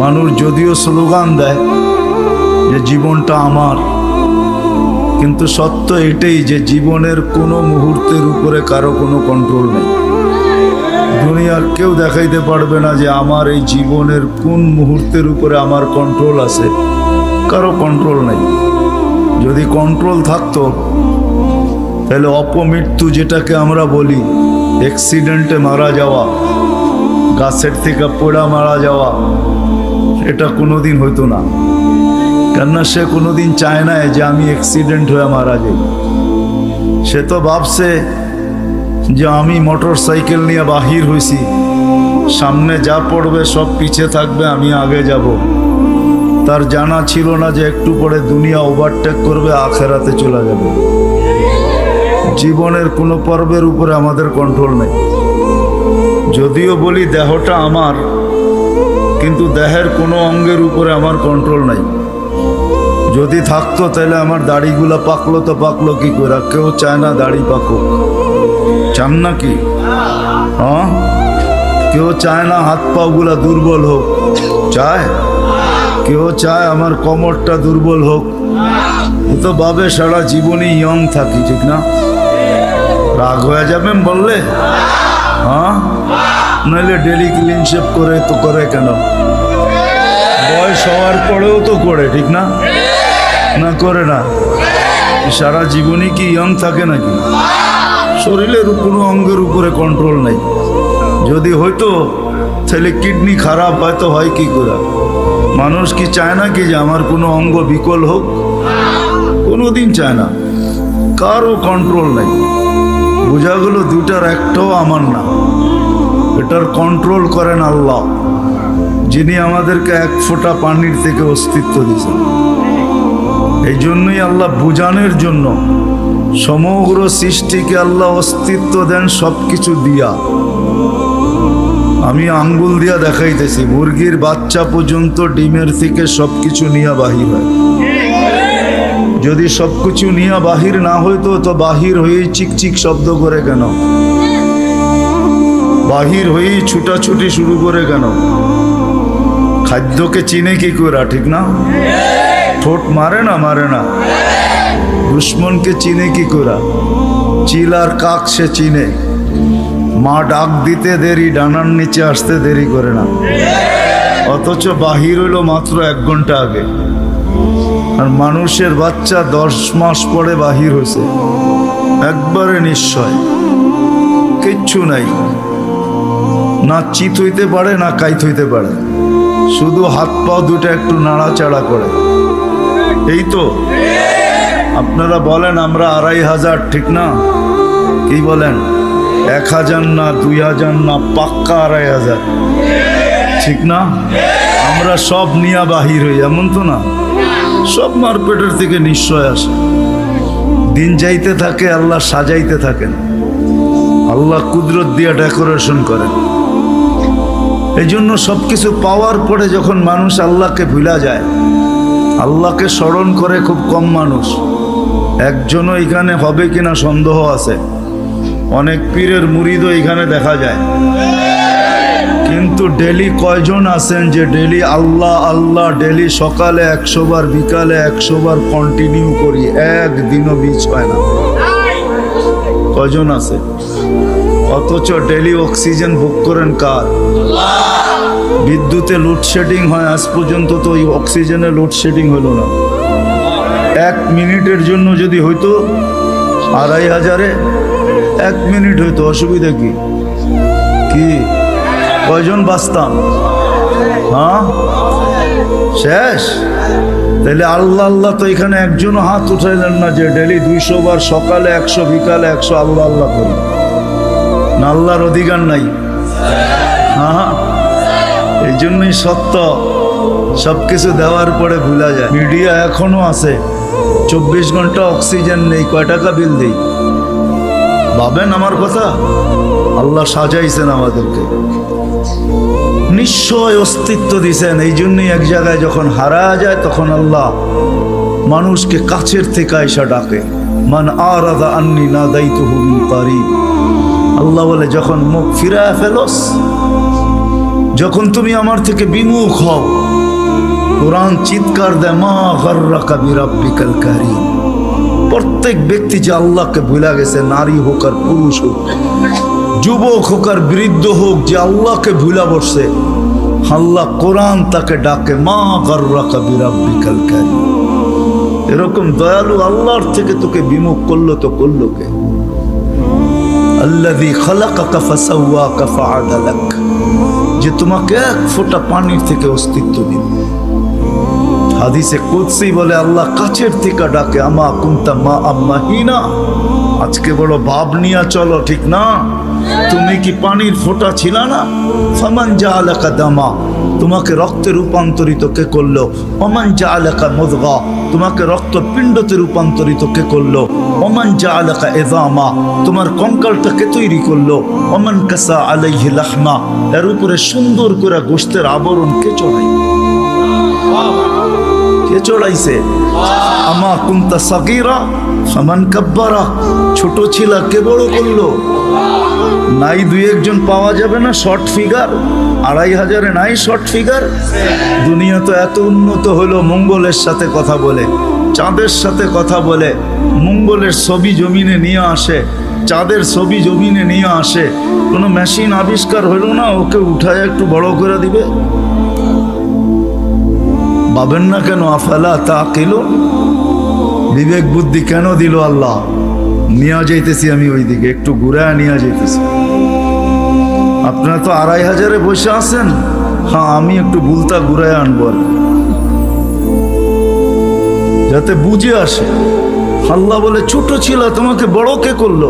মানুষ যদিও স্লোগান দেয় যে জীবনটা আমার, কিন্তু সত্য এটাই যে জীবনের কোনো মুহূর্তের উপরে কারো কোনো কন্ট্রোল নেই। দুনিয়ার কেউ দেখাইতে পারবে না যে আমার এই জীবনের কোন মুহূর্তের উপরে আমার কন্ট্রোল আছে, কারো কন্ট্রোল নেই। যদি কন্ট্রোল থাকতো তাহলে অপমৃত্যু, যেটাকে আমরা বলি অ্যাক্সিডেন্টে মারা যাওয়া, গাছের থেকে পোড়া মারা যাওয়া, এটা কোনোদিন হইতো না। কেননা সে কোনোদিন চায় না যে আমি অ্যাক্সিডেন্ট হয়ে মারা যাই। সে তো ভাবছে যে আমি মোটর সাইকেল নিয়ে বাহির হয়েছি, সামনে যা পড়বে সব পিছে থাকবে, আমি আগে যাব। তার জানা ছিল না যে একটু পরে দুনিয়া ওভারটেক করবে, আখেরাতে চলে যাবে। জীবনের কোনো পর্বের উপরে আমাদের কন্ট্রোল নেই। যদিও বলি দেহটা আমার, কিন্তু দেহের কোনো অঙ্গের উপরে আমার কন্ট্রোল নাই। যদি থাকতো তাহলে আমার দাড়িগুলা পাকলো তো পাকলো কি করে? কেউ চায় না দাড়ি পাকুক, চান নাকি? হ্যাঁ, কেউ চায় না হাত পাগুলা দুর্বল হোক, চায়? কেউ চায় আমার কোমরটা দুর্বল হোক? ও তো ভাবে সারা জীবনই ইয়ং থাকি, ঠিক না? রাগ হয়ে যাবেন বললে? হ্যাঁ, নইলে ডেলি ক্লিন শেভ করে তো করে কেন? বয়স হওয়ার পরেও তো করে, ঠিক না? না করে না? সারা জীবনই কি ইয়ং থাকে নাকি? শরীরের কোনো অঙ্গের উপরে কন্ট্রোল নাই। যদি হয়তো তাহলে কিডনি খারাপ হয়তো হয় কি করে? মানুষ কি চায় না কি যে আমার কোনো অঙ্গ বিকল হোক? কোনোদিন চায় না। কারও কন্ট্রোল নাই। বোঝা গেল দুটার একটাও আমার না। এটার কন্ট্রোল করেন আল্লাহ, যিনি আমাদেরকে এক ফোঁটা পানির থেকে অস্তিত্ব দিয়েছেন। এই জন্যই আল্লাহ বুঝানোর জন্য সমগ্র সৃষ্টিকে আল্লাহ অস্তিত্ব দেন সব কিছু দিয়া। আমি আঙ্গুল দিয়া দেখাইতেছি, মুরগির বাচ্চা পর্যন্ত ডিমের থেকে সব কিছু নিয়ে বাহির হয়। যদি সব কিছু নিয়ে বাহির না হইতো তো বাহির হয়েই চিকচিক শব্দ করে কেন? বাহির হয়েই ছুটাছুটি শুরু করে কেন? খাদ্যকে চিনে কি করে, ঠিক না? ঠোঁট মারে না? মারে না? দুশ্মনকে চিনে কি করে? চিল আর কাক সে চিনে। মা ডাক দিতে দেরি, ডানার নিচে আসতে দেরি করে না। অথচ বাহির হইল মাত্র 1 ঘন্টা আগে। আর মানুষের বাচ্চা 10 মাস পরে বাহির হয়েছে, একবারে নিশ্চয়। কিচ্ছু নাই, না চিত হইতে পারে না কাইত হইতে পারে, শুধু হাত পা দুটো একটু নাড়াচাড়া করে। এই তো আপনারা বলেন আমরা 2500, ঠিক না? কি বলেন? 1000 না 2000 না, পাক্কা 2500, ঠিক না? আমরা সব নিয়া বাহির হই, এমন তো না? সব মারপেটের থেকে নিশ্চয় আসে। দিন যাইতে থাকে, আল্লাহ সাজাইতে থাকেন, আল্লাহ কুদরত দিয়া ডেকোরেশন করেন। এই জন্য সব কিছু পাওয়ার পরে যখন মানুষ আল্লাহকে ভুলা যায়, আল্লাহকে স্মরণ করে খুব কম মানুষ। একজনও এখানে হবে কিনা সন্দেহ আছে। অনেক পীরের মুরিদও এখানে দেখা যায়, কিন্তু ডেলি কয়জন আছেন যে ডেলি আল্লাহ আল্লাহ, ডেলি সকালে 100 বার, বিকালে 100 বার কন্টিনিউ করি, একদিনও বীজ হয় না? কয়জন আছে? অথচ ডেলি অক্সিজেন ভোগ করেন কার? বিদ্যুতে লোডশেডিং হয়, আজ পর্যন্ত তো ওই অক্সিজেনের লোডশেডিং হলো না। 1 মিনিটের জন্য যদি হইতো 2500-এ 1 মিনিট হইতো, অসুবিধা কি? কি কয়জন বাঁচতাম? হ্যাঁ, শেষ। তাহলে আল্লাহ আল্লাহ তো এখানে একজনও হাত উঠাইলেন না যে ডেলি 200 বার, সকালে 100, বিকালে 100 আল্লাহ আল্লাহ করি। না, আল্লাহর অধিকার নাই? হ্যাঁ, এই জন্যই সত্য সব কিছু দেওয়ার পরে ভুলা যায়। মিডিয়া এখনো আছে, 24 ঘন্টা অক্সিজেন নেই, কয় টাকা বিল দেই? ভাবেন আমার কথা। আল্লাহ সাজাইছেন আমাদেরকে, নিশ্চয় অস্তিত্ব দিছেন। এই জন্যই এক জায়গায় যখন হারা যায় তখন আল্লাহ মানুষকে কাছের থেকে আইসা ডাকে, মান আরাদা আন্নি নাদাইতুহু মিন কারিব। আল্লাহ বলে যখন মুখ ফিরায় ফেলোস, যখন তুমি আমার থেকে বিমুখ হও, কোরআন চিৎকার দেয়, মা গাররাকা বিরাব্বিকাল কারীম। প্রত্যেক ব্যক্তি যে আল্লাহকে ভুলে গেছে, নারী হোক আর পুরুষ হোক, যুবক হোক আর বৃদ্ধ হোক, যে আল্লাহকে ভুলা বসছে, আল্লাহ কোরআন তাকে ডাকে, মা গাররাকা বিরাব্বিকাল কারীম। এরকম দয়ালু আল্লাহর থেকে তোকে বিমুখ করলো তো করলো কে? আল্লাযী খালাকাকা ফাসাওয়াকা ফাআদালাক, যে তোমাকে এক ফোঁটা পানির থেকে অস্তিত্ব দিল। হাদিসে কুদসি বলে, আল্লাহ কাছের থেকে ডাকে, আমা কুনতা মা আম্মাহিনা, আজকে বড় ভাব নিয়া চলো, ঠিক না? তুমি কি পানির ফোঁটা ছিল না? ফামান জাআলাকা দামা, তোমাকে রক্তে রূপান্তরিত কে করলো? ওমান জাআলাকা মুদগা, তোমাকে রক্তপিণ্ডতে রূপান্তরিত কে করলো? ওমান জাআলাকা ইযামা, তোমার কঙ্কালটা কে তৈরি করলো? ওমান কাসা আলাইহি লাহমা, এর উপরে সুন্দর করে গোশতের আবরণ কে চড়াই? কে চড়াইছে? আমা কুনতা সাগীরা ফামান কাব্বারা, ছোট ছিল কে বড় করলো? নাই দুই একজন পাওয়া যাবে না শর্ট ফিগার, 2500 নাই শর্ট ফিগার। দুনিয়া তো এত উন্নত হলো, মঙ্গলের সাথে কথা বলে, চাঁদের সাথে কথা বলে, মঙ্গলের ছবি জমিনে নিয়ে আসে, চাঁদের ছবি জমিনে নিয়ে আসে। কোনো মেশিন আবিষ্কার হলো না ওকে উঠায় একটু বড় করে দিবে? ভাবেন না কেন? আফালা তাকিলুন, বিবেক বুদ্ধি কেন দিল আল্লাহ? নিয়ে যাইতেছি আমি ওইদিকে, একটু ঘুরায় নিয়ে যাইতেছি। আপনারা তো 2500 বসে আছেন, হ্যাঁ আমি একটু বুলতা ঘুরায় আনবো যাতে বুঝে আসে। আল্লাহ বলে, ছোট ছিল তোমাকে বড় কে করলো?